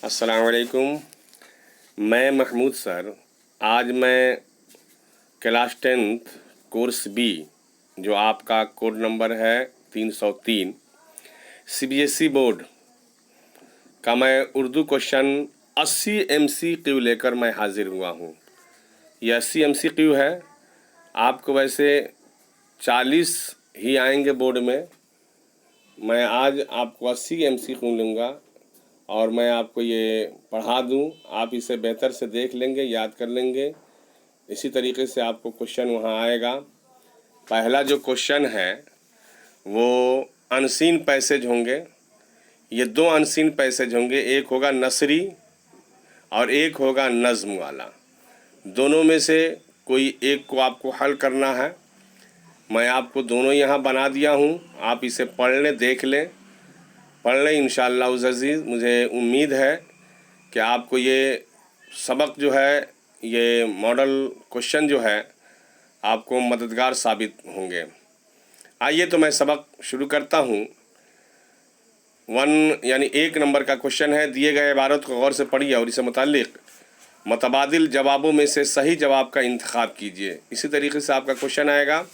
अस्सलाम वालेकुम। मैं महमूद सर। आज मैं क्लास 10th कोर्स बी, जो आपका कोड नंबर है 303, CBSE बोर्ड का मैं उर्दू क्वेश्चन 80 MCQ लेकर मैं हाजिर हुआ हूँ। ये 80 MCQ है। आपको वैसे 40 ही आएंगे बोर्ड में। मैं आज आपको 80 MCQ लूँगा और मैं आपको ये पढ़ा दूँ। आप इसे बेहतर से देख लेंगे, याद कर लेंगे। इसी तरीके से आपको क्वेश्चन वहाँ आएगा। पहला जो क्वेश्चन है वो अनसीन पैसेज होंगे। ये दो अनसीन पैसेज होंगे, एक होगा नसरी और एक होगा नज़्म वाला। दोनों में से कोई एक को आपको हल करना है। मैं आपको दोनों यहाँ बना दिया हूँ, आप इसे पढ़ लें, देख लें, पढ़ लें। इंशाअल्लाह उज़ अज़ीज़ मुझे उम्मीद है कि आपको ये सबक जो है, ये मॉडल क्वेश्चन जो है, आपको मददगार साबित होंगे। आइए तो मैं सबक शुरू करता हूँ। 1 यानी 1 नंबर का क्वेश्चन है। दिए गए इबारत को गौर से पढ़िए और इसे मुताल्लिक़ मुतबादिल जवाबों में से सही जवाब का इंतखाब कीजिए। इसी तरीके से आपका क्वेश्चन आएगा।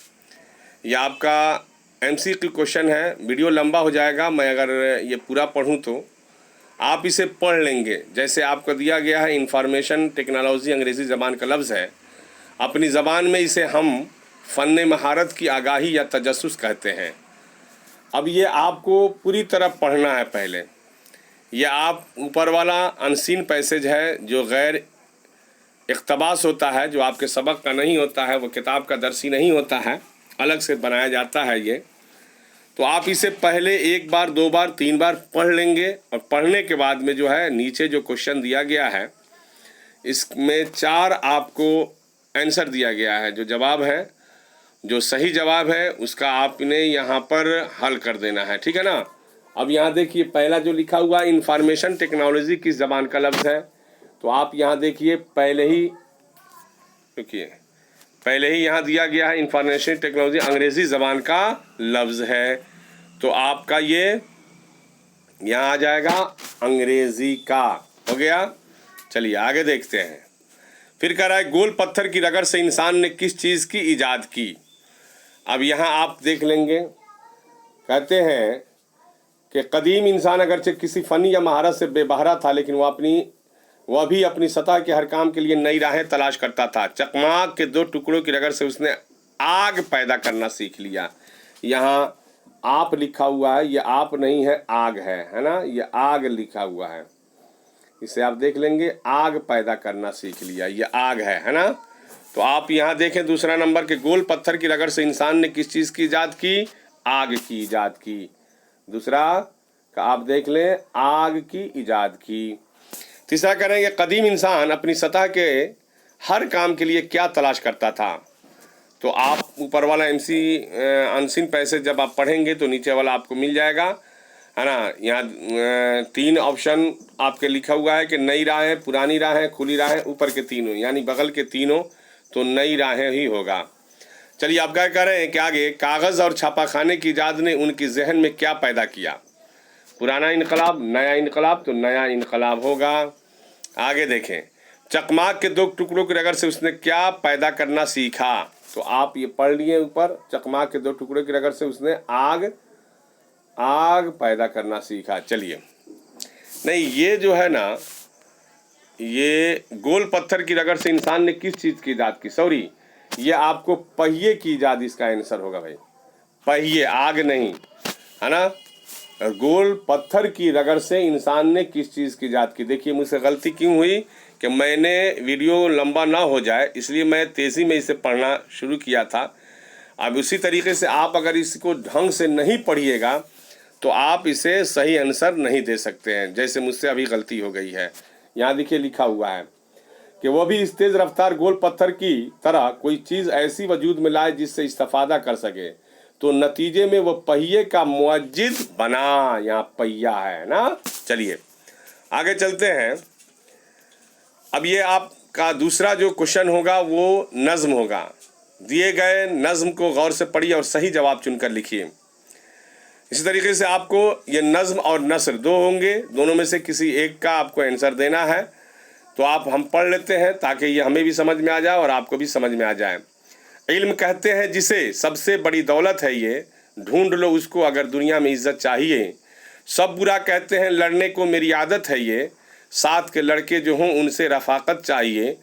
यह आपका MCQ क्वेश्चन है। वीडियो लंबा हो जाएगा, मैं अगर ये पूरा पढ़ूं तो आप इसे पढ़ लेंगे। जैसे आपको दिया गया है, इंफॉर्मेशन टेक्नोलॉजी अंग्रेज़ी ज़बान का लफ्ज़ है। अपनी ज़बान में इसे हम फ़न महारत की आगाही या तजस्सुस कहते हैं। अब ये आपको पूरी तरह पढ़ना है। पहले ये आप ऊपर वाला अनसीन पैसेज है जो गैर इक़्तबास होता है, जो आपके सबक का नहीं होता है, वो किताब का दरसी नहीं होता है, अलग से बनाया जाता है ये। तो आप इसे पहले 1 बार 2 बार 3 बार पढ़ लेंगे और पढ़ने के बाद में जो है, नीचे जो क्वेश्चन दिया गया है इसमें 4 आपको आंसर दिया गया है। जो जवाब है, जो सही जवाब है, उसका आपने यहाँ पर हल कर देना है। ठीक है ना। अब यहाँ देखिए, पहला जो लिखा हुआ इंफॉर्मेशन टेक्नोलॉजी किस ज़बान का लफ्ज़ है, तो आप यहाँ देखिए पहले ही, देखिए पहले ही यहाँ दिया गया है इंफॉर्मेशन टेक्नोलॉजी अंग्रेज़ी ज़बान का लफ्ज़ है। तो आपका ये यहाँ आ जाएगा अंग्रेज़ी का। हो गया। चलिए आगे देखते हैं। फिर कह रहा है, गोल पत्थर की रगड़ से इंसान ने किस चीज़ की ईजाद की। अब यहाँ आप देख लेंगे, कहते हैं कि कदीम इंसान अगरचे किसी फ़नी या महारत से बेबहरा था, लेकिन वह भी अपनी सतह के हर काम के लिए नई राहें तलाश करता था। चकमाक के 2 टुकड़ों की रगड़ से उसने आग पैदा करना सीख लिया। यहाँ आप लिखा हुआ है, ये आप नहीं है, आग है ना। ये आग लिखा हुआ है, इसे आप देख लेंगे। आग पैदा करना सीख लिया, ये आग है ना। तो आप यहाँ देखें दूसरा नंबर के, गोल पत्थर की रगड़ से इंसान ने किस चीज़ की ईजाद की, आग की ईजाद की। दूसरा का आप देख लें, आग की ईजाद की। तीसरा करेंगे, कदीम इंसान अपनी सतह के हर काम के लिए क्या तलाश करता था। तो आप ऊपर वाला अनसीन पैसेज जब आप पढ़ेंगे तो नीचे वाला आपको मिल जाएगा, है ना। यहाँ 3 ऑप्शन आपके लिखा हुआ है कि नई राहें, पुरानी राहें, खुली राहें, ऊपर के तीनों यानी बगल के तीनों, तो नई राहें ही होगा। चलिए आप क्या कह रहे हैं कि आगे, कागज़ और छापाखाने की ईजाद ने उनकी जहन में क्या पैदा किया। पुराना इनकलाब, नया इनकलाब, तो नया इनकलाब होगा। आगे देखें, चकमाक के 2 टुकड़ों की रगड़ से उसने क्या पैदा करना सीखा। तो आप ये पढ़ लिए ऊपर, चकमाक के 2 टुकड़ों की रगड़ से उसने आग पैदा करना सीखा। चलिए, नहीं ये जो है ना, ये गोल पत्थर की रगड़ से इंसान ने किस चीज़ की ईजाद की, सॉरी ये आपको पहिए की ईजाद इसका आंसर होगा भाई। पहिए, आग नहीं, है ना। गोल पत्थर की रगड़ से इंसान ने किस चीज़ की ईजाद की। देखिए मुझसे गलती क्यों हुई कि मैंने वीडियो लंबा ना हो जाए इसलिए मैं तेज़ी में इसे पढ़ना शुरू किया था। अब उसी तरीके से आप अगर इसको ढंग से नहीं पढ़िएगा तो आप इसे सही आंसर नहीं दे सकते हैं, जैसे मुझसे अभी गलती हो गई है। यहाँ देखिए लिखा हुआ है कि वह भी इस तेज़ रफ्तार गोल पत्थर की तरह कोई चीज़ ऐसी वजूद में लाए जिससे इस्तेफादा कर सके, तो नतीजे में वो पहिए का मुअज्जिद बना। यहाँ पहिया है ना। चलिए आगे चलते हैं। अब ये आपका दूसरा जो क्वेश्चन होगा वो नज़्म होगा। दिए गए नज़्म को गौर से पढ़िए और सही जवाब चुनकर लिखिए। इसी तरीके से आपको ये नज़्म और नस्र दो होंगे, दोनों में से किसी एक का आपको आंसर देना है। तो आप हम पढ़ लेते हैं ताकि ये हमें भी समझ में आ जाए और आपको भी समझ में आ जाए। इल्म कहते हैं जिसे, सबसे बड़ी दौलत है ये, ढूंढ लो उसको अगर दुनिया में इज्जत चाहिए। सब बुरा कहते हैं लड़ने को मेरी आदत है ये, साथ के लड़के जो हों उनसे रफ़ाकत चाहिए।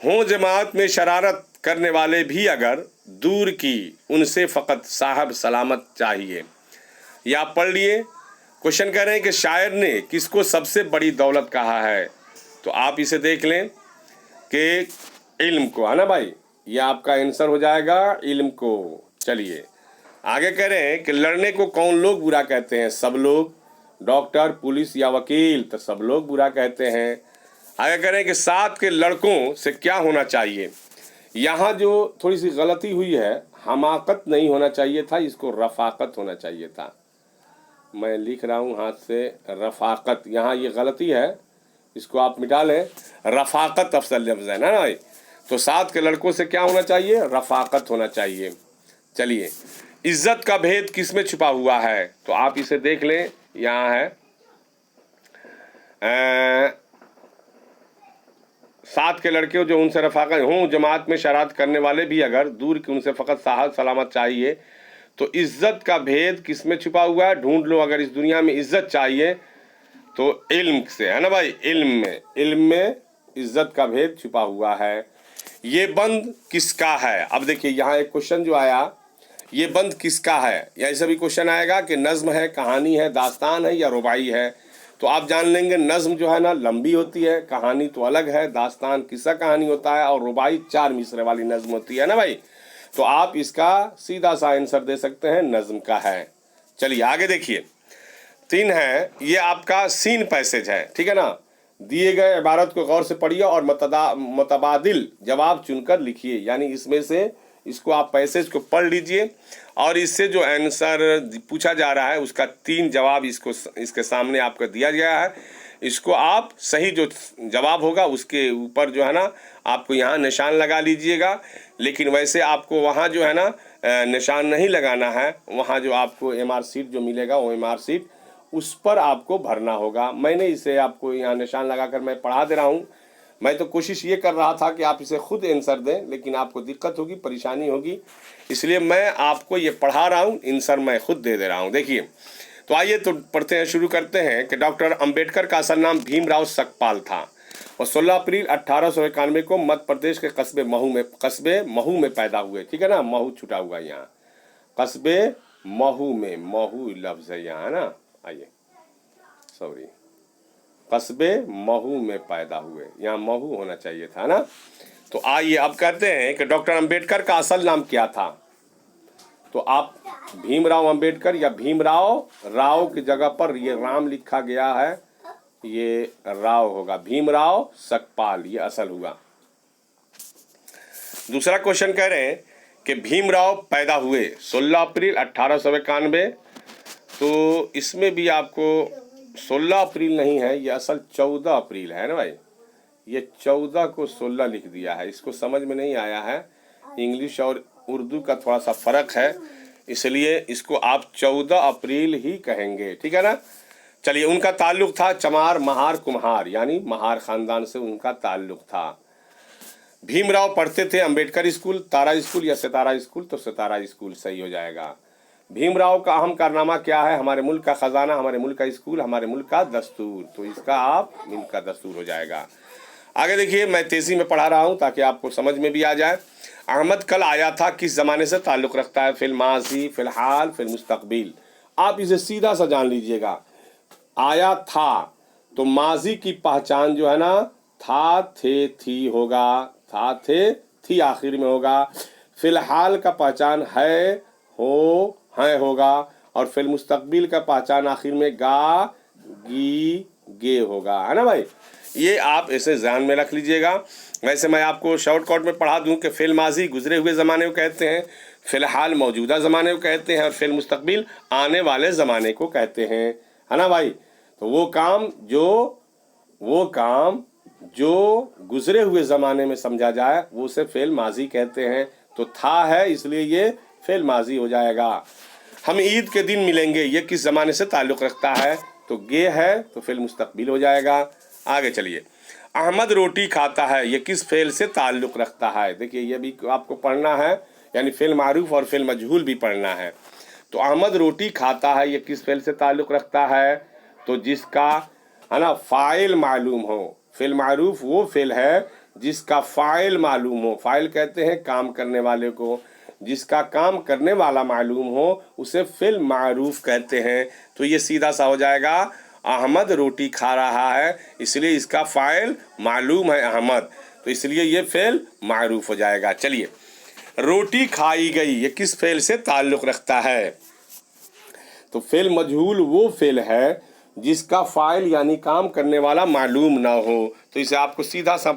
हों जमात में शरारत करने वाले भी अगर, दूर की उनसे फ़कत साहब सलामत चाहिए। ये आप पढ़ लिए। क्वेश्चन कह रहे हैं कि शायर ने किसको सबसे बड़ी दौलत कहा है, तो आप इसे देख लें कि इल्म को, है ना भाई, ये आपका आंसर हो जाएगा इल्म को। चलिए आगे कह रहे हैं कि लड़ने को कौन लोग बुरा कहते हैं, सब लोग, डॉक्टर, पुलिस या वकील, तो सब लोग बुरा कहते हैं। आगे कह रहे हैं कि साथ के लड़कों से क्या होना चाहिए। यहाँ जो थोड़ी सी गलती हुई है, हमाकत नहीं होना चाहिए था, इसको रफ़ाकत होना चाहिए था। मैं लिख रहा हूँ हाथ से रफ़ाकत, यहाँ ये गलती है, इसको आप मिटा लें। रफ़ाकत अफसल लफ्ज़ है ना भाई, तो साथ के लड़कों से क्या होना चाहिए, रफ़ाकत होना चाहिए। चलिए, इज्जत का भेद किस में छुपा हुआ है, तो आप इसे देख लें। यहाँ है साथ के लड़के जो उनसे रफ़ाकत हों जमात में शरारत करने वाले भी अगर, दूर की उनसे फ़कत साहब सलामत चाहिए। तो इज्जत का भेद किस में छुपा हुआ है, ढूंढ लो अगर इस दुनिया में इज्जत चाहिए, तो इल्म से, है ना भाई, इल्म में इज्जत का भेद छुपा हुआ है। ये बंद किसका है। अब देखिए यहाँ एक क्वेश्चन जो आया, ये बंद किसका है, या ऐसा भी क्वेश्चन आएगा कि नज़्म है, कहानी है, दास्तान है या रुबाई है। तो आप जान लेंगे नज़्म जो है ना लंबी होती है, कहानी तो अलग है, दास्तान किस्सा कहानी होता है, और रुबाई 4 मिसरे वाली नज़्म होती है ना भाई। तो आप इसका सीधा सा आंसर दे सकते हैं, नज़्म का है। चलिए आगे देखिए, 3 है, ये आपका सीन पैसेज है, ठीक है ना। दिए गए इबारत को गौर से पढ़िए और मुतबादिल जवाब चुनकर लिखिए। यानी इसमें से इसको आप पैसेज को पढ़ लीजिए और इससे जो आंसर पूछा जा रहा है उसका 3 जवाब इसके सामने आपको दिया गया है। इसको आप सही जो जवाब होगा उसके ऊपर जो है ना आपको यहाँ निशान लगा लीजिएगा। लेकिन वैसे आपको वहाँ जो है ना निशान नहीं लगाना है, वहाँ जो आपको MR शीट जो मिलेगा वो MR शीट उस पर आपको भरना होगा। मैंने इसे आपको यहाँ निशान लगाकर मैं पढ़ा दे रहा हूँ। मैं तो कोशिश ये कर रहा था कि आप इसे खुद आंसर दें, लेकिन आपको दिक्कत होगी, परेशानी होगी, इसलिए मैं आपको ये पढ़ा रहा हूँ, आंसर मैं खुद दे रहा हूँ। देखिए, तो आइए तो पढ़ते हैं, शुरू करते हैं कि डॉक्टर अंबेडकर का असल नाम भीमराव सकपाल था और 16 अप्रैल 1891 को मध्य प्रदेश के कस्बे महू में पैदा हुए। ठीक है ना, महू छुटा हुआ यहाँ, कस्बे महू में, महू लफ्ज़ है यहाँ, है ना, आइए सॉरी, कस्बे महू में पैदा हुए, यहाँ महू होना चाहिए था ना। तो आइए अब कहते हैं कि डॉक्टर अंबेडकर का असल नाम क्या था। तो आप भीमराव अंबेडकर या भीमराव राव की जगह पर ये राम लिखा गया है, ये राव होगा, भीमराव सकपाल ये असल हुआ। दूसरा क्वेश्चन कह रहे हैं कि भीमराव पैदा हुए 16 अप्रैल 1891। तो इसमें भी आपको 16 अप्रैल नहीं है, ये असल 14 अप्रैल है ना भाई, ये 14 को 16 लिख दिया है। इसको समझ में नहीं आया है, इंग्लिश और उर्दू का थोड़ा सा फ़र्क है, इसलिए इसको आप 14 अप्रैल ही कहेंगे, ठीक है ना। चलिए, उनका ताल्लुक़ था चमार महार कुम्हार, यानी महार ख़ानदान से उनका ताल्लुक़ था। भीमराव पढ़ते थे अंबेडकर स्कूल, तारा स्कूल या सितारा स्कूल, तो सितारा स्कूल सही हो जाएगा। भीमराव का अहम कारनामा क्या है, हमारे मुल्क का ख़जाना, हमारे मुल्क का स्कूल, हमारे मुल्क का दस्तूर, तो इसका आप मुल्क का दस्तूर हो जाएगा। आगे देखिए, मैं तेज़ी में पढ़ा रहा हूँ ताकि आपको समझ में भी आ जाए। अहमद कल आया था किस ज़माने से ताल्लुक़ रखता है, फिल माजी, फ़िलहाल, फिल मुस्तक़बिल। आप इसे सीधा सा जान लीजिएगा, आया था तो माजी की पहचान जो है ना था, थे, थी होगा, था, थे, थी आखिर में होगा। फ़िलहाल का पहचान है, हो, हैं होगा, और फिल मुस्तक़बिल का पहचान आखिर में गा, गी, गे होगा, है ना भाई। ये आप ऐसे ध्यान में रख लीजिएगा। वैसे मैं आपको शॉर्टकट में पढ़ा दूं कि फिल माजी गुजरे हुए ज़माने को कहते हैं, फ़िलहाल मौजूदा ज़माने को कहते हैं, और फिल मुस्तक़बिल आने वाले ज़माने को कहते हैं, है ना भाई। तो वो काम जो गुजरे हुए ज़माने में समझा जाए वो उसे फ़िल माजी कहते हैं। तो था है, इसलिए ये फ़िल माजी हो जाएगा। ہم عید کے دن ملیں گے، یہ کس زمانے سے تعلق رکھتا ہے؟ تو گے ہے تو فعل مستقبل ہو جائے گا۔ آگے چلیے، احمد روٹی کھاتا ہے، یہ کس فعل سے تعلق رکھتا ہے؟ دیکھیے یہ بھی آپ کو پڑھنا ہے، یعنی فعل معروف اور فعل مجہول بھی پڑھنا ہے۔ تو احمد روٹی کھاتا ہے، یہ کس فعل سے تعلق رکھتا ہے؟ تو جس کا ہے نا فاعل معلوم ہو۔ فعل معروف وہ فعل ہے جس کا فاعل معلوم ہو، فاعل کہتے ہیں کام کرنے والے کو، جس کا کام کرنے والا معلوم ہو اسے فعل معروف کہتے ہیں۔ تو یہ سیدھا سا ہو جائے گا، احمد روٹی کھا رہا ہے، اس لیے اس کا فاعل معلوم ہے احمد، تو اس لیے یہ فعل معروف ہو جائے گا۔ چلیے، روٹی کھائی گئی، یہ کس فعل سے تعلق رکھتا ہے؟ تو فعل مجہول وہ فعل ہے جس کا فاعل یعنی کام کرنے والا معلوم نہ ہو، تو اسے آپ کو سیدھا سا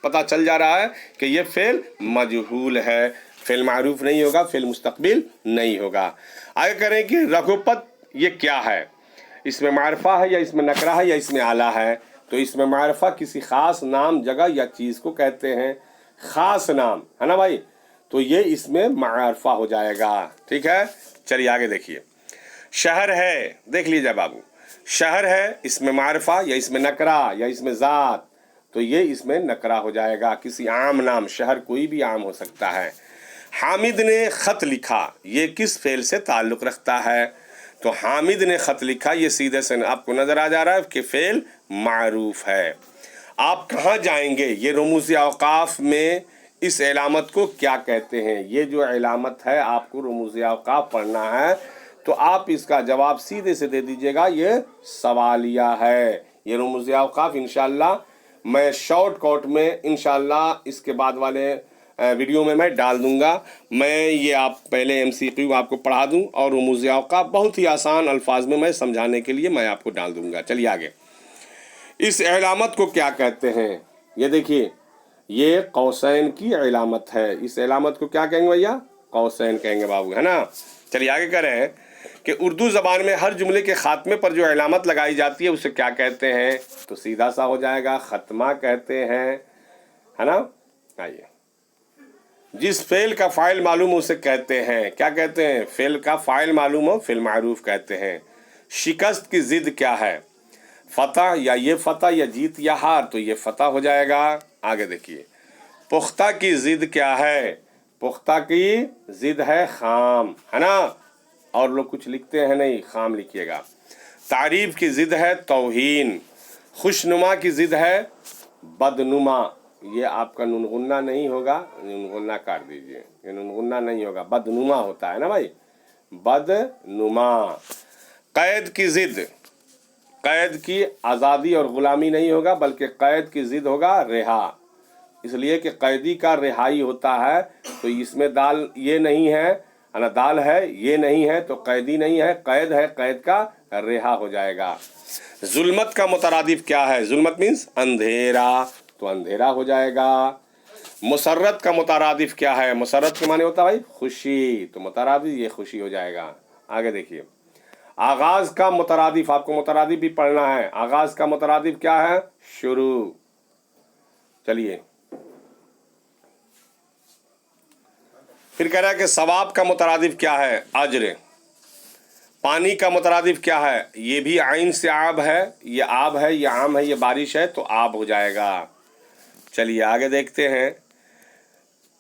پتہ چل جا رہا ہے کہ یہ فعل مجہول ہے، فعل معروف نہیں ہوگا، فعل مستقبل نہیں ہوگا۔ آگے کریں کہ رگھوپت یہ کیا ہے؟ اس میں معرفہ ہے یا اس میں نکرہ ہے یا اس میں آلہ ہے؟ تو اس میں معرفہ کسی خاص نام، جگہ یا چیز کو کہتے ہیں، خاص نام ہے نا بھائی، تو یہ اس میں معرفہ ہو جائے گا۔ ٹھیک ہے، چلیے آگے دیکھیے، شہر ہے، دیکھ لیجیے بابو، شہر ہے، اس میں معرفہ یا اس میں نکرہ یا اس میں ذات، تو یہ اس میں نکرہ ہو جائے گا، کسی عام نام، شہر کوئی بھی عام ہو سکتا ہے۔ حامد نے خط لکھا، یہ کس فعل سے تعلق رکھتا ہے؟ تو حامد نے خط لکھا، یہ سیدھے سے آپ کو نظر آ جا رہا ہے کہ فعل معروف ہے۔ آپ کہاں جائیں گے، یہ رموز اوقاف میں اس علامت کو کیا کہتے ہیں؟ یہ جو علامت ہے آپ کو رموز اوقاف پڑھنا ہے، تو آپ اس کا جواب سیدھے سے دے دیجئے گا، یہ سوالیہ ہے۔ یہ رموز اوقاف انشاءاللہ میں شارٹ کٹ میں انشاءاللہ اس کے بعد والے ویڈیو میں ڈال دوں گا۔ میں یہ آپ پہلے MCQ آپ کو پڑھا دوں اور رموز اوقاف بہت ہی آسان الفاظ میں سمجھانے کے لیے میں آپ کو ڈال دوں گا۔ چلیے آگے، اس علامت کو کیا کہتے ہیں؟ یہ دیکھیے، یہ قوسین کی علامت ہے، اس علامت کو کیا کہیں گے بھیا؟ قوسین کہیں گے بابو، ہے نا۔ چلیے آگے کریں کہ اردو زبان میں ہر جملے کے خاتمے پر جو علامت لگائی جاتی ہے اسے کیا کہتے ہیں؟ تو سیدھا سا ہو جائے گا، ختمہ کہتے ہیں، ہے نا۔ آئیے، جس فعل کا فاعل معلوم ہو اسے کہتے ہیں، کیا کہتے ہیں؟ فعل کا فاعل معلوم ہو فعل معروف کہتے ہیں۔ شکست کی ضد کیا ہے؟ فتح، یا یہ فتح یا جیت یا ہار، تو یہ فتح ہو جائے گا۔ آگے دیکھیے، پختہ کی ضد کیا ہے؟ پختہ کی ضد ہے خام، ہے نا، اور لوگ کچھ لکھتے ہیں نہیں، خام لکھیے گا۔ تعریف کی ضد ہے توہین۔ خوشنما کی ضد ہے بدنما، یہ آپ کا نون غنہ نہیں ہوگا، نون غنہ کاٹ دیجئے، یہ نون غنہ نہیں ہوگا، بدنما ہوتا ہے نا بھائی، بدنما۔ قید کی ضد، قید کی آزادی اور غلامی نہیں ہوگا بلکہ قید کی ضد ہوگا رہا، اس لیے کہ قیدی کا رہائی ہوتا ہے، تو اس میں دال یہ نہیں ہے، دال ہے یہ نہیں ہے، تو قیدی نہیں ہے، قید ہے، قید کا رہا ہو جائے گا۔ ظلمت کا مترادف کیا ہے؟ ظلمت مینس اندھیرا، تو اندھیرا ہو جائے گا۔ مسرت کا مترادف کیا ہے؟ مسرت کے معنی ہوتا ہے بھائی خوشی، تو مترادف یہ خوشی ہو جائے گا۔ آگے دیکھیے، آغاز کا مترادف، آپ کو مترادف بھی پڑھنا ہے، آغاز کا مترادف کیا ہے؟ شروع۔ چلیے، پھر کہہ رہا ہے کہ ثواب کا مترادف کیا ہے؟ اجر۔ پانی کا مترادف کیا ہے؟ یہ بھی عین سے آب ہے، یہ آب ہے، یہ عام ہے، یہ بارش ہے، تو آب ہو جائے گا۔ چلیے آگے دیکھتے ہیں،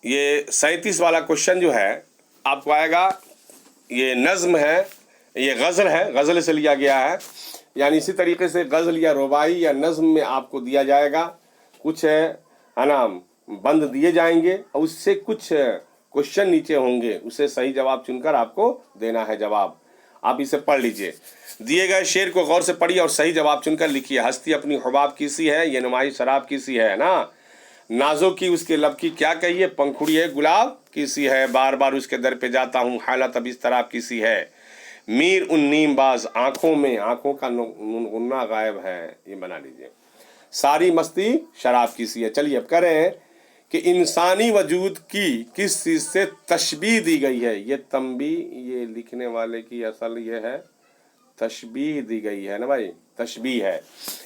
یہ 37 والا کوشچن جو ہے آپ کو آئے گا، یہ نظم ہے، یہ غزل ہے، غزل سے لیا گیا ہے، یعنی اسی طریقے سے غزل یا رباعی یا نظم میں آپ کو دیا جائے گا، کچھ ہے نا بند دیے جائیں گے اور اس سے کچھ کوشچن نیچے ہوں گے، اسے صحیح جواب چن کر آپ کو دینا ہے جواب۔ آپ اسے پڑھ لیجئے، دیے گئے شعر کو غور سے پڑھیے اور صحیح جواب چن کر لکھیے۔ ہستی اپنی حباب کی سی ہے، یہ نمائی شراب کی سی ہے نا، نازوں کی اس کے لب کی کیا کہیے، پنکھڑی ہے گلاب کی سی ہے، بار بار اس کے در پہ جاتا ہوں، حالت اب اس طرح کی سی ہے۔ میر ان نیم باز آنکھوں میں، آنکھوں کا نون غنہ غائب ہے، یہ بنا لیجئے۔ ساری مستی شراب کی سی ہے۔ چلیے اب کریں کہ انسانی وجود کی کس چیز سے تشبیہ دی گئی ہے؟ یہ تنبیہ، یہ لکھنے والے کی اصل یہ ہے تشبیہ دی گئی ہے نا بھائی، تشبیہ ہے۔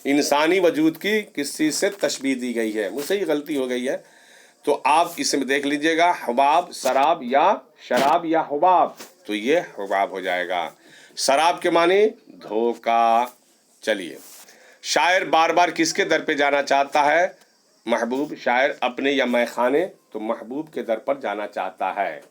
انسانی وجود کی کس چیز سے تشبیہ دی گئی ہے؟ مجھ سے ہی غلطی ہو گئی ہے، تو آپ اس میں دیکھ لیجئے گا، حباب، سراب یا شراب یا حباب، تو तो ये हुबाब हो जाएगा। शराब के माने धोखा। चलिए, शायर बार बार किसके दर पे जाना चाहता है? महबूब। शायर अपने या मैखाने, तो महबूब के दर पर जाना चाहता है।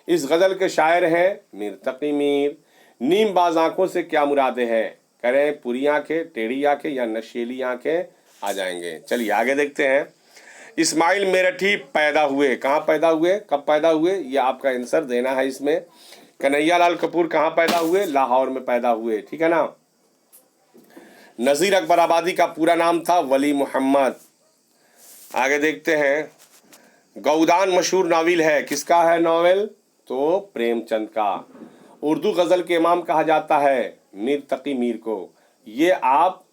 इस गज़ल के शायर हैं मीर तकी मीर। नीम बाज आँखों से क्या मुरादे हैं? करें पूरी आँखें, टेढ़ी आँखें या नशीली आँखें आ जाएंगे। चलिए आगे देखते हैं। इस्माइल मेरठी पैदा हुए, कहाँ पैदा हुए, कब पैदा हुए, ये आपका आंसर देना है इसमें। कन्हैयालाल कपूर कहाँ पैदा हुए? लाहौर में पैदा हुए, ठीक है ना। नज़ीर अकबर आबादी का पूरा नाम था वली मोहम्मद। आगे देखते हैं। गौदान मशहूर नावल है, किसका है नावल? तो प्रेमचंद का। उर्दू गज़ल के इमाम कहा जाता है मीर तकी मीर को। ये आप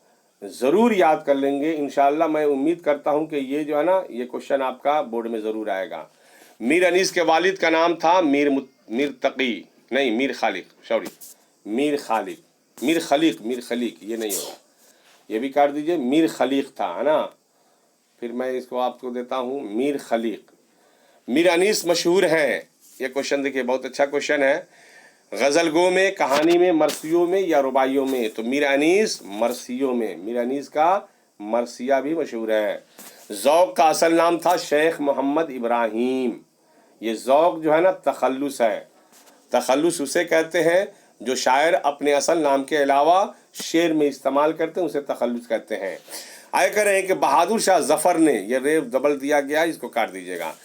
ज़रूर याद कर लेंगे इंशाअल्लाह। मैं उम्मीद करता हूँ कि ये जो है ना, ये क्वेश्चन आपका बोर्ड में ज़रूर आएगा। मीर अनीस के वालिद का नाम था मीर तकी, नहीं मीर खालिक, सॉरी मीर खालिक, मीर खलीक, ये नहीं होगा, ये भी काट दीजिए। मीर खलीक था, है ना। फिर मैं इसको आपको देता हूँ मीर खलीक। मीर अनीस मशहूर हैं। ये क्वेश्चन देखिए, बहुत अच्छा क्वेश्चन है। गज़ल गो में, कहानी में, मरसियों में या रुबाइयों में? तो मीर अनीस मरसियों में। मीर अनीस का मरसिया भी मशहूर है। ज़ौक़ का असल नाम था शेख मोहम्मद इब्राहिम। ये ज़ौक़ जो है ना, तखल्लुस है। तखल्लुस उसे कहते हैं जो शायर अपने असल नाम के अलावा शेर में इस्तेमाल करते हैं, उसे तखल्लुस कहते हैं। आगे कह रहे हैं कि बहादुर शाह ज़फ़र ने, ये रेव डबल दिया गया, इसको काट दीजिएगा।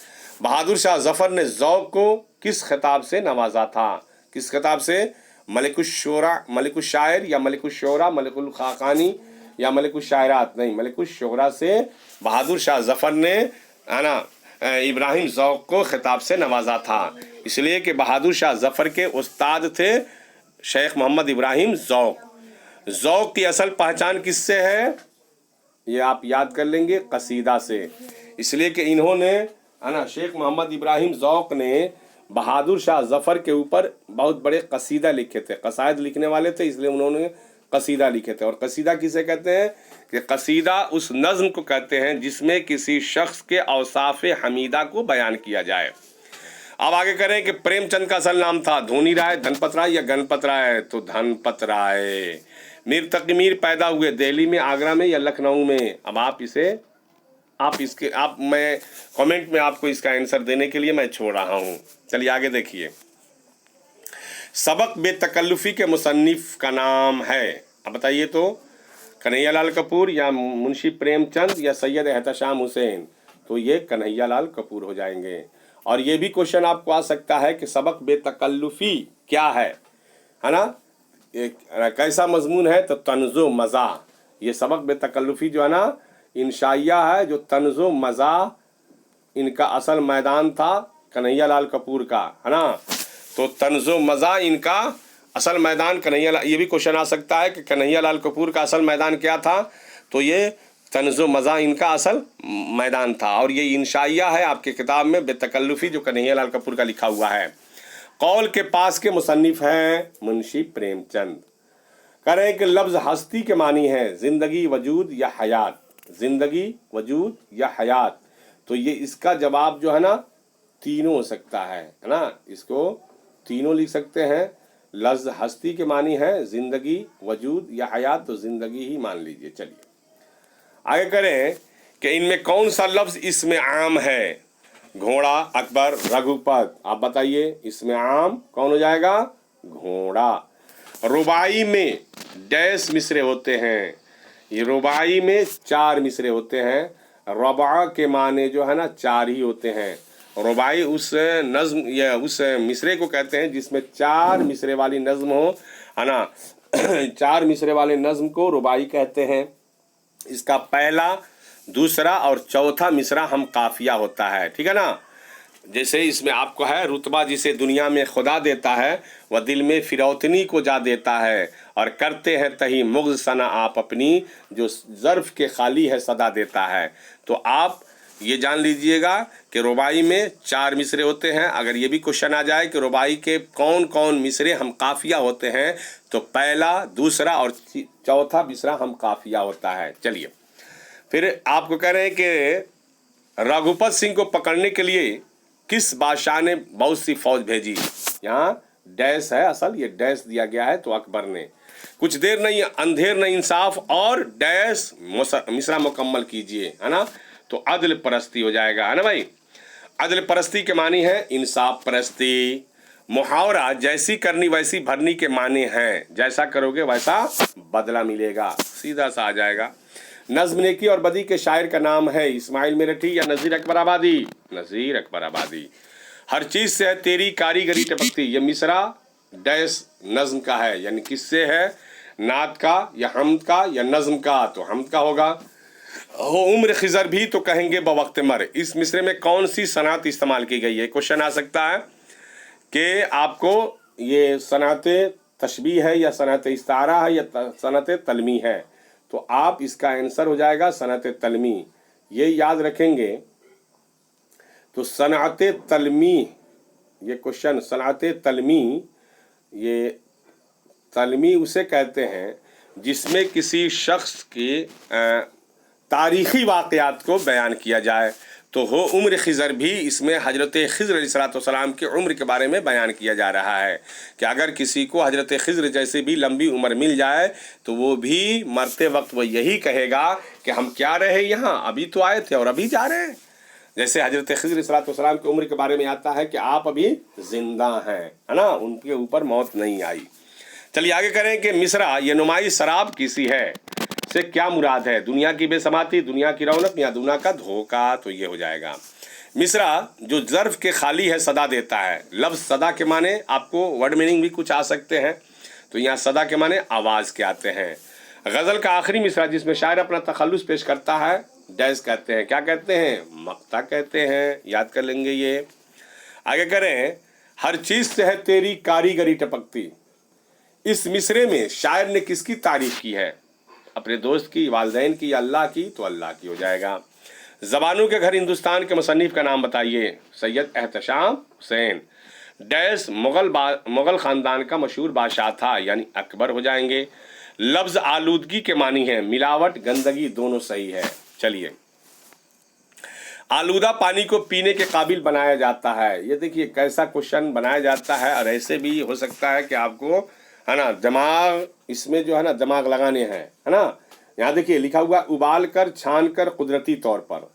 बहादुर शाह ज़फ़र ने ज़ौक़ को किस खिताब से नवाजा था? किस खिताब से? मलिकुश्शोरा, मलिकुश्शायर या मलिकुश्शोरा, मलिकुल खाकानी या मलिकुश्शायरात? नहीं, मलिकुश्शोरा से बहादुर शाह ज़फ़र ने, है ना, इब्राहिम ज़ौक़ को खिताब से नवाजा था। इसलिए कि बहादुर शाह ज़फ़र के उस्ताद थे शेख मोहम्मद इब्राहिम ज़ौक़। ज़ौक़ की असल पहचान किससे है? ये आप याद कर लेंगे, कसीदा से। इसलिए कि इन्होंने, है ना, शेख मोहम्मद इब्राहिम ज़ौक़ ने बहादुर शाह ज़फ़र के ऊपर बहुत बड़े कसीदा लिखे थे। कसायद लिखने वाले थे, इसलिए उन्होंने कसीदा लिखे थे। और कसीदा किसे कहते हैं? कि कसीदा उस नज़्म को कहते हैं जिसमें किसी शख्स के औसाफ़ हमीदा को बयान किया जाए। अब आगे करें कि प्रेमचंद का असल नाम था धोनी राय, धनपत राय या गणपत राय? तो धनपत राय। मीर तकी मीर पैदा हुए दिल्ली में, आगरा में या लखनऊ में? अब आप मैं कमेंट में आपको इसका आंसर देने के लिए मैं छोड़ रहा हूँ। चलिए आगे देखिए। सबक बेतकल्लुफ़ी के मुसन्निफ़ का नाम है, अब बताइए तो। कन्हैयालाल कपूर या मुंशी प्रेमचंद या सैयद एहतशाम हुसैन? तो ये कन्हैयालाल कपूर हो जाएंगे। और ये भी क्वेश्चन आपको आ सकता है कि सबक बेतकल्लुफ़ी क्या है ना, कैसा मजमून है? तो तन्ज़ो मज़ा। ये सबक बेतकल्लुफ़ी जो है ना, इंशाइया है, जो तन्ज़ो मज़ा इनका असल मैदान था कन्हैयालाल कपूर का, है ना। तो तन्ज़ो मज़ा इनका असल मैदान कन्हैयालाल। ये भी क्वेश्चन आ सकता है कि कन्हैयालाल कपूर का असल मैदान क्या था? तो ये तन्ज़ो मज़ा इनका असल मैदान था। और ये इंशाइया है आपके किताब में बेतकल्लुफ़ी, जो कन्हैयालाल कपूर का लिखा हुआ है। कौल के पास के मुसन्निफ़ हैं मुंशी प्रेमचंद। कह रहे हैं कि लफ्ज़ हस्ती के मानी है ज़िंदगी, वजूद या हयात? ज़िंदगी, वजूद या हयात? तो ये इसका जवाब जो है ना, तीनों हो सकता है ना। इसको तीनों लिख सकते हैं। लफ्ज़ हस्ती के मानी है ज़िंदगी, वजूद या हयात, तो ज़िंदगी ही मान लीजिए। चलिए आगे करें कि इनमें कौन सा लफ्ज़ इसमें आम है? घोड़ा, अकबर, रघुपत? आप बताइए, इसमें आम कौन हो जाएगा? घोड़ा। रुबाई में डैश मिसरे होते हैं? ये रुबाई में 4 मिसरे होते हैं। रबा के माने जो है ना, 4 ही होते हैं। रुबाई उस नज़्म या उस मिसरे को कहते हैं जिसमें 4 मिसरे वाली नज़्म हो, है ना। 4 मिसरे वाले नज़्म को रुबाई कहते हैं। इसका पहला, दूसरा और चौथा मिसरा हम काफिया होता है, ठीक है ना। जैसे इसमें आपको है, रुतबा जिसे दुनिया में खुदा देता है, वह दिल में फिरौतनी को जा देता है, और करते हैं तही मुग़्ज़ सना आप अपनी, जो ज़र्फ़ के खाली है सदा देता है। तो आप ये जान लीजिएगा कि रुबाई में 4 मिसरे होते हैं। अगर ये भी क्वेश्चन आ जाए कि रुबाई के कौन कौन मिसरे हम काफिया होते हैं, तो पहला, दूसरा और चौथा मिसरा हम काफिया होता है। चलिए फिर आपको कह रहे हैं कि रघुपत सिंह को पकड़ने के लिए किस बादशाह ने बहुत सी फौज भेजी? यहाँ डैश है असल, ये डैश दिया गया है तो अकबर ने। कुछ देर नहीं, अंधेर नहीं इंसाफ और डैश मिसरा मुकम्मल कीजिए, है ना। तो अदल परस्ती हो जाएगा, है ना भाई। अदल परस्ती के मानी है इंसाफ परस्ती। मुहावरा जैसी करनी वैसी भरनी के माने हैं, जैसा करोगे वैसा बदला मिलेगा, सीधा सा आ जाएगा। नज्म नेकी और बदी के शायर का नाम है इस्माइल मेरठी या नज़ीर अकबर आबादी। नज़ीर अकबर आबादी। हर चीज से है तेरी कारीगरी टपकती, ये मिसरा डैश नज्म का है, यानी किससे है, नात का या हमद का या नज्म का, तो हमद का होगा। हो उम्र खिजर भी तो कहेंगे बवक्त मर, इस मिसरे में कौन सी सनात इस्तेमाल की गई है। क्वेश्चन आ सकता है कि आपको ये सनात तशबीह है या सनात इस्तारा है या सनात तलमी है, तो आप इसका आंसर हो जाएगा सनात तलमी। ये याद रखेंगे। तो सनात तलमी, ये क्वेश्चन सनात तलमी, ये तलमी उसे कहते हैं जिसमें किसी शख्स के तारीख़ी वाक़यात को बयान किया जाए। तो हो उम्र खिज़र भी, इसमें हज़रत खिज़र अलैहिस्सलाम की उम्र के बारे में बयान किया जा रहा है कि अगर किसी को हज़रत खिज़र जैसे भी लंबी उम्र मिल जाए तो वो भी मरते वक्त वो यही कहेगा कि हम क्या रहे यहाँ, अभी तो आए थे और अभी जा रहे हैं। जैसे हज़रत खिज़र अलैहिस्सलाम की उम्र के बारे में आता है कि आप अभी ज़िंदा हैं, है ना, उनके ऊपर मौत नहीं आई। चलिए आगे करें कि मिसरा ये नुमाई शराब किसी है से क्या मुराद है, दुनिया की बेसमाती, दुनिया की रौनक या दुनिया का धोखा। तो ये हो जाएगा मिसरा जो ज़र्फ के खाली है सदा देता है। लफ्ज़ सदा के माने आपको वर्ड मीनिंग भी कुछ आ सकते हैं, तो यहाँ सदा के माने आवाज़ के आते हैं। गज़ल का आखिरी मिसरा जिसमें शायर अपना तखल्लुस पेश करता है, डैश कहते हैं, क्या कहते हैं, मक्ता कहते हैं, याद कर लेंगे ये। आगे करें, हर चीज़ से है तेरी कारीगरी टपकती, इस मिसरे में शायर ने किसकी तारीफ की है, अपने दोस्त की, वालिदैन की या अल्लाह की, तो अल्लाह की हो जाएगा। ज़बानों के घर हिंदुस्तान के मुसन्निफ का नाम बताइए, सैयद एहतशाम हुसैन। डैश मुग़ल ख़ानदान का मशहूर बादशाह था, यानी अकबर हो जाएंगे। लफ्ज़ आलूदगी के मानी है मिलावट, गंदगी, दोनों सही है। चलिए, आलूदा पानी को पीने के काबिल बनाया जाता है, ये देखिए कैसा क्वेश्चन बनाया जाता है। और ऐसे भी हो सकता है कि आपको, है ना, दिमाग इसमें जो है ना दिमाग लगाने हैं, है ना। यहाँ देखिए लिखा हुआ उबाल कर छान कर कुदरती तौर पर,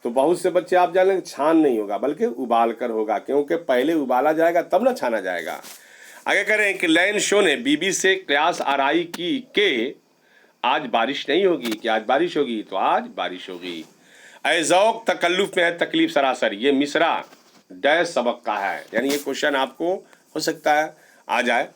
तो बहुत से बच्चे आप जान लेंगे छान नहीं होगा बल्कि उबाल कर होगा, क्योंकि पहले उबाला जाएगा तब ना छाना जाएगा। आगे करें कि लैन शो ने बीबी से कयास आराई की कि आज बारिश नहीं होगी, कि आज बारिश होगी, तो आज बारिश होगी। ऐ ज़ौक़ तकल्लुफ़ में है तकलीफ सरासर, ये मिसरा डैश सबक का है, यानी ये क्वेश्चन आपको हो सकता है आ जाए,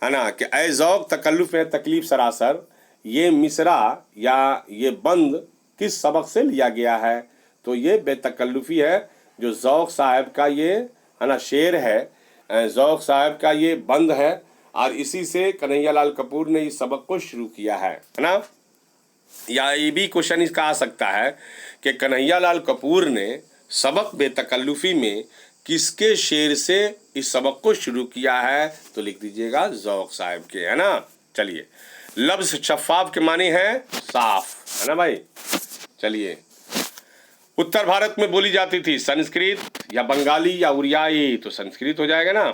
है ना, कि ऐ ज़ौक़ तकल्लुफ़ में तकलीफ सरासर, ये मिसरा या ये बंद किस सबक से लिया गया है, तो ये बेतकल्लुफ़ी है, जो ज़ौक़ साहब का ये, है ना, शेर है, ज़ौक़ साहब का ये बंद है, और इसी से कन्हैया लाल कपूर ने इस सबक को शुरू किया है ना। या ये भी क्वेश्चन इसका आ सकता है कि कन्हैया लाल कपूर ने सबक बेतकल्लुफ़ी में किसके शेर से इस सबक को शुरू किया है, तो लिख दीजिएगा ज़ौक़ साहब के, है ना। चलिए, लफ्ज़ शफ़ाफ़ के माने हैं साफ, है ना भाई। चलिए, उत्तर भारत में बोली जाती थी संस्कृत या बंगाली या उड़ियाई, तो संस्कृत हो जाएगा ना।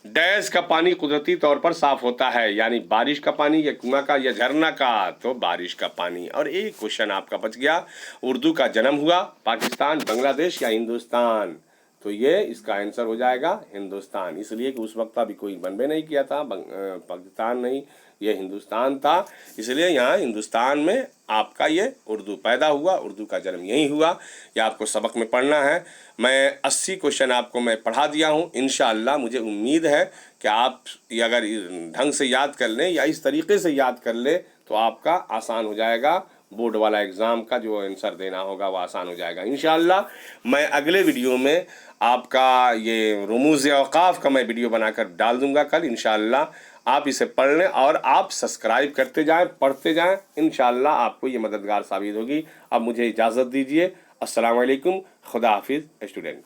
डैश का पानी कुदरती तौर पर साफ होता है, यानी बारिश का पानी या कुआं का या झरना का, तो बारिश का पानी। और एक क्वेश्चन आपका बच गया, उर्दू का जन्म हुआ पाकिस्तान, बांग्लादेश या हिंदुस्तान, तो ये इसका आंसर हो जाएगा हिंदुस्तान, इसलिए कि उस वक्त अभी कोई बनबे नहीं किया था, पाकिस्तान नहीं, ये हिंदुस्तान था, इसलिए यहाँ हिंदुस्तान में आपका ये उर्दू पैदा हुआ, उर्दू का जन्म यहीं हुआ। ये आपको सबक में पढ़ना है। मैं 80 क्वेश्चन आपको मैं पढ़ा दिया हूँ, इंशाअल्लाह मुझे उम्मीद है कि आप ये अगर ढंग से याद कर लें या इस तरीके से याद कर लें तो आपका आसान हो जाएगा, बोर्ड वाला एग्ज़ाम का जो आंसर देना होगा वो आसान हो जाएगा इंशाअल्लाह। मैं अगले वीडियो में आपका ये रुमूज़ औक़ाफ़ का मैं वीडियो बनाकर डाल दूंगा कल इंशाअल्लाह। आप इसे पढ़ लें और आप सब्सक्राइब करते जाएं, पढ़ते जाएं, इंशाअल्लाह आपको ये मददगार साबित होगी। अब मुझे इजाज़त दीजिए। अस्सलाम वालेकुम, खुदा हाफिज़ स्टूडेंट।